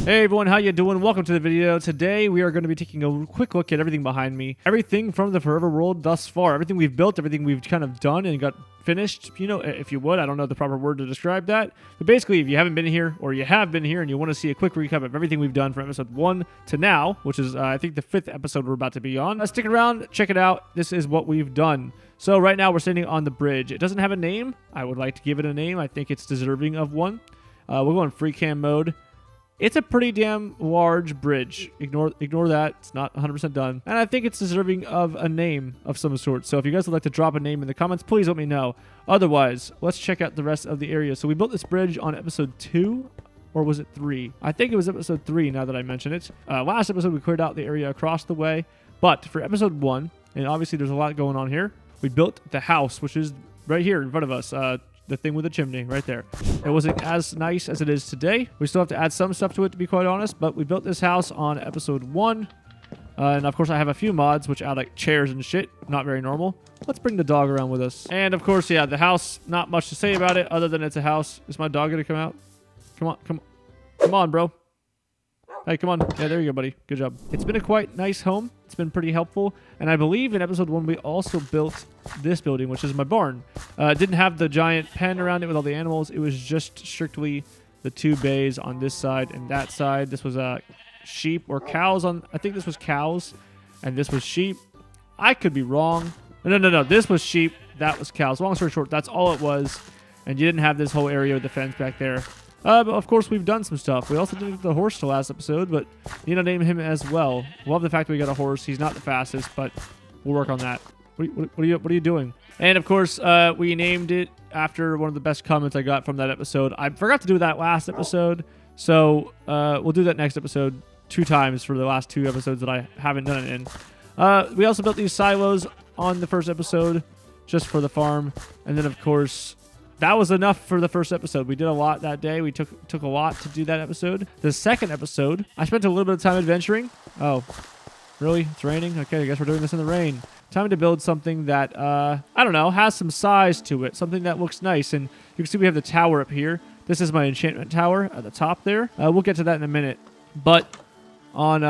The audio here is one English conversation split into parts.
Hey everyone, how you doing? Welcome to the video. Today we are going to be taking a quick look at everything behind me. Everything from the Forever World thus far. Everything we've built, everything we've kind of done and got finished. You know, if you would, I don't know the proper word to describe that. But basically, if you haven't been here or you have been here and you want to see a quick recap of everything we've done from episode 1 to now, which is I think the 5th episode we're about to be on. Stick around, check it out. This is what we've done. So right now we're standing on the bridge. It doesn't have a name. I would like to give it a name. I think it's deserving of one. We'll go in free cam mode. It's a pretty damn large bridge. Ignore that. It's not 100% done. And I think it's deserving of a name of some sort. So if you guys would like to drop a name in the comments, please let me know. Otherwise, let's check out the rest of the area. So we built this bridge on episode 2. Or was it 3? I think it was episode 3 now that I mention it. Last episode, we cleared out the area across the way. But for episode 1, and obviously there's a lot going on here, we built the house, which is right here in front of us. The thing with the chimney right there. It wasn't as nice as it is today. We still have to add some stuff to it, to be quite honest, but we built this house on episode 1. And of course I have a few mods which add like chairs and shit. Not very normal. Let's bring the dog around with us. And of course, yeah, the house, not much to say about it other than it's a house. Is my dog gonna come out? Come on, bro. Hey, come on. Yeah, there you go, buddy. Good job. It's been a quite nice home. It's been pretty helpful. And I believe in episode 1, we also built this building, which is my barn. It didn't have the giant pen around it with all the animals. It was just strictly the 2 bays on this side and that side. This was sheep or cows on... I think this was cows and this was sheep. I could be wrong. No. This was sheep. That was cows. Long story short, that's all it was. And you didn't have this whole area with the fence back there. But of course, we've done some stuff. We also didn't get the horse to last episode, but you know, name him as well. Love the fact that we got a horse. He's not the fastest, but we'll work on that. What are you doing? And of course, we named it after one of the best comments I got from that episode. I forgot to do that last episode, so we'll do that next episode 2 times for the last 2 episodes that I haven't done it in. We also built these silos on the first episode just for the farm, and then of course... that was enough for the first episode. We did a lot that day. We took a lot to do that episode. The second episode, I spent a little bit of time adventuring. Oh, really? It's raining? Okay, I guess we're doing this in the rain. Time to build something that, I don't know, has some size to it. Something that looks nice. And you can see we have the tower up here. This is my enchantment tower at the top there. We'll get to that in a minute. But on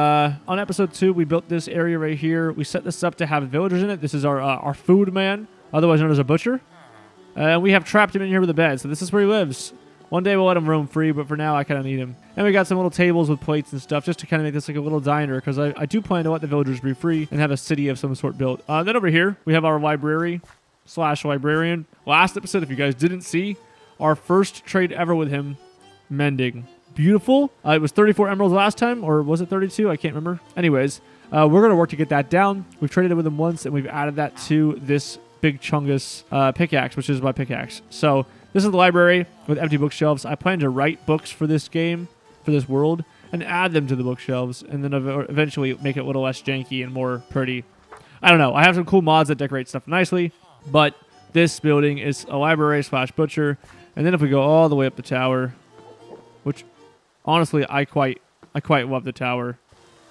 episode 2, we built this area right here. We set this up to have villagers in it. This is our food man, otherwise known as a butcher. We have trapped him in here with a bed, so this is where he lives. One day we'll let him roam free, but for now I kind of need him. And we got some little tables with plates and stuff just to kind of make this like a little diner, because I do plan to let the villagers be free and have a city of some sort built. Then over here, we have our library/librarian. Last episode, if you guys didn't see, our first trade ever with him, mending. Beautiful. It was 34 emeralds last time, or was it 32? I can't remember. Anyways, we're going to work to get that down. We've traded it with him once, and we've added that to this big chungus pickaxe, which is my pickaxe. So this is the library with empty bookshelves. I plan to write books for this game, for this world, and add them to the bookshelves, and then eventually make it a little less janky and more pretty. I don't know. I have some cool mods that decorate stuff nicely, but this building is a library/butcher. And then if we go all the way up the tower, which honestly I quite love the tower.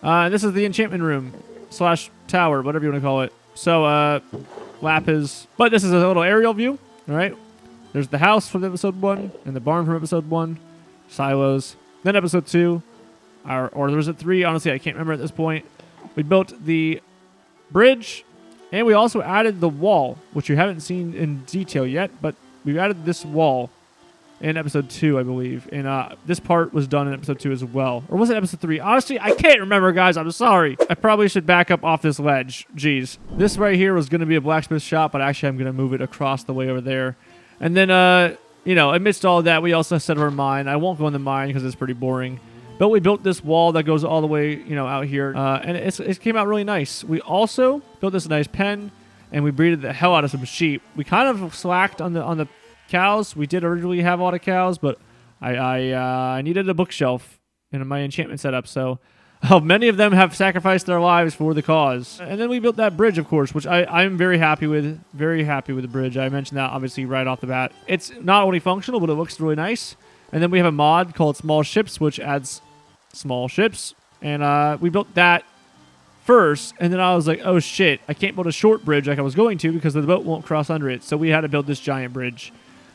This is the enchantment room/tower, whatever you want to call it. So lapis, but this is a little aerial view. All right, there's the house from episode 1 and the barn from episode 1, silos. Then episode 2, or was it 3? Honestly, I can't remember at this point. We built the bridge, and we also added the wall, which you haven't seen in detail yet, but we've added this wall in episode 2, I believe. And this part was done in episode 2 as well. Or was it episode 3? Honestly, I can't remember, guys. I'm sorry. I probably should back up off this ledge. Jeez. This right here was going to be a blacksmith shop, but actually I'm going to move it across the way over there. And then, you know, amidst all of that, we also set our mine. I won't go in the mine because it's pretty boring. But we built this wall that goes all the way, you know, out here. And it came out really nice. We also built this nice pen, and we breeded the hell out of some sheep. We kind of slacked on the cows. We did originally have a lot of cows, but I needed a bookshelf in my enchantment setup, so many of them have sacrificed their lives for the cause. And then we built that bridge, of course, which I'm very happy with. Very happy with the bridge. I mentioned that obviously right off the bat. It's not only functional, but it looks really nice. And then we have a mod called Small Ships, which adds small ships. And we built that first, and then I was like, oh shit, I can't build a short bridge like I was going to because the boat won't cross under it. So we had to build this giant bridge.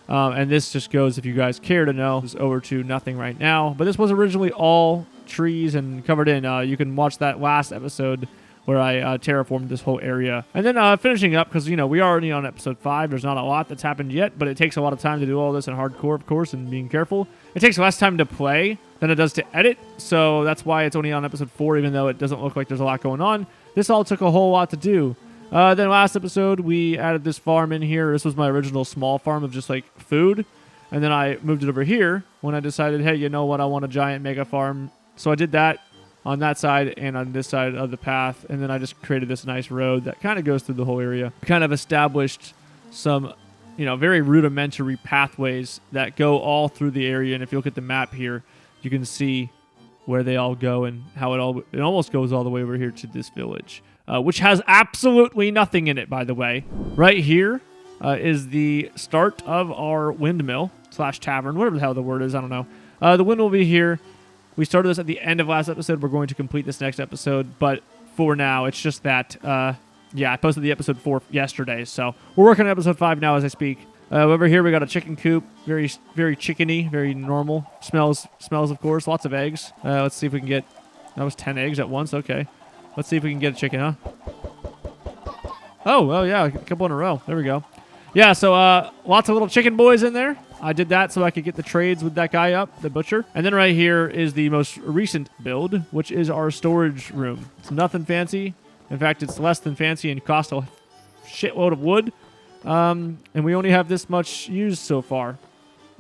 And this just goes, if you guys care to know, is over to nothing right now. But this was originally all trees and covered in. You can watch that last episode where I terraformed this whole area. And then finishing up, because, we are already on episode 5. There's not a lot that's happened yet, but it takes a lot of time to do all this in hardcore, of course, and being careful. It takes less time to play than it does to edit, so that's why it's only on episode 4, even though it doesn't look like there's a lot going on. This all took a whole lot to do. Then last episode, we added this farm in here. This was my original small farm of just, like, food. And then I moved it over here when I decided, hey, you know what, I want a giant mega farm. So I did that on that side and on this side of the path, and then I just created this nice road that kind of goes through the whole area. Kind of established some, very rudimentary pathways that go all through the area, and if you look at the map here, you can see where they all go and how it almost goes all the way over here to this village, which has absolutely nothing in it, by the way. Right here is the start of our windmill / tavern, whatever the hell the word is, I don't know. The windmill will be here. We started this at the end of last episode. We're going to complete this next episode, but for now, it's just that, I posted the episode 4 yesterday, so we're working on episode 5 now as I speak. Over here, we got a chicken coop, very, very chickeny, very normal. Smells, of course, lots of eggs. Let's see if we can get, that was 10 eggs at once, okay. Let's see if we can get a chicken, huh? Oh, well, yeah, a couple in a row. There we go. Yeah, so lots of little chicken boys in there. I did that so I could get the trades with that guy up, the butcher. And then right here is the most recent build, which is our storage room. It's nothing fancy. In fact, it's less than fancy and costs a shitload of wood. And we only have this much used so far.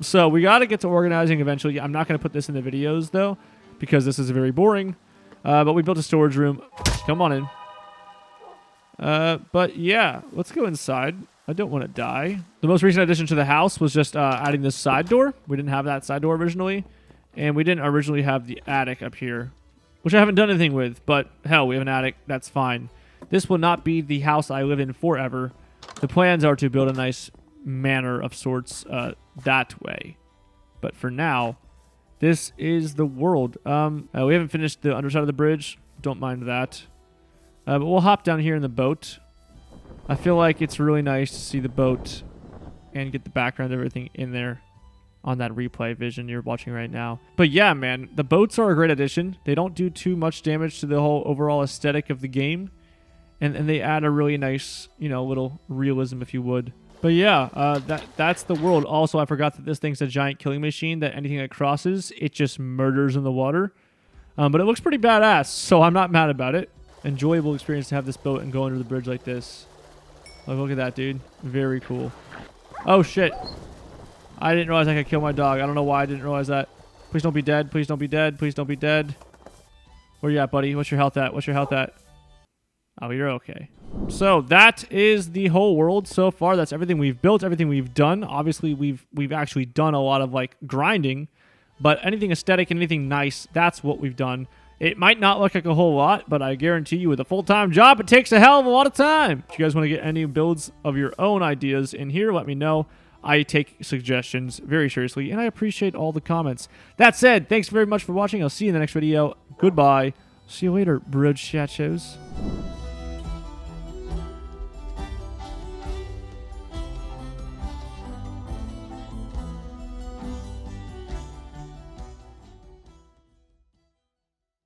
So we got to get to organizing eventually. I'm not going to put this in the videos, though, because this is very boring. But we built a storage room. Come on in. But yeah, let's go inside. I don't want to die. The most recent addition to the house was just adding this side door. We didn't have that side door originally. And we didn't originally have the attic up here, which I haven't done anything with. But hell, we have an attic. That's fine. This will not be the house I live in forever. The plans are to build a nice manor of sorts that way. But for now, this is the world. We haven't finished the underside of the bridge. Don't mind that. But we'll hop down here in the boat. I feel like it's really nice to see the boat and get the background of everything in there on that replay vision you're watching right now. But yeah, man, the boats are a great addition. They don't do too much damage to the whole overall aesthetic of the game. And they add a really nice, little realism, if you would. But yeah, that's the world. Also, I forgot that this thing's a giant killing machine that anything that crosses, it just murders in the water. But it looks pretty badass, so I'm not mad about it. Enjoyable experience to have this boat and go under the bridge like this. Oh, look at that, dude. Very cool. Oh, shit. I didn't realize I could kill my dog. I don't know why I didn't realize that. Please don't be dead. Please don't be dead. Please don't be dead. Where you at, buddy? What's your health at? What's your health at? Oh, you're okay. So that is the whole world so far. That's everything we've built, everything we've done. Obviously, we've actually done a lot of, grinding. But anything aesthetic and anything nice, that's what we've done. It might not look like a whole lot, but I guarantee you with a full-time job, it takes a hell of a lot of time. If you guys want to get any builds of your own ideas in here, let me know. I take suggestions very seriously, and I appreciate all the comments. That said, thanks very much for watching. I'll see you in the next video. Goodbye. See you later, bridge chat shows.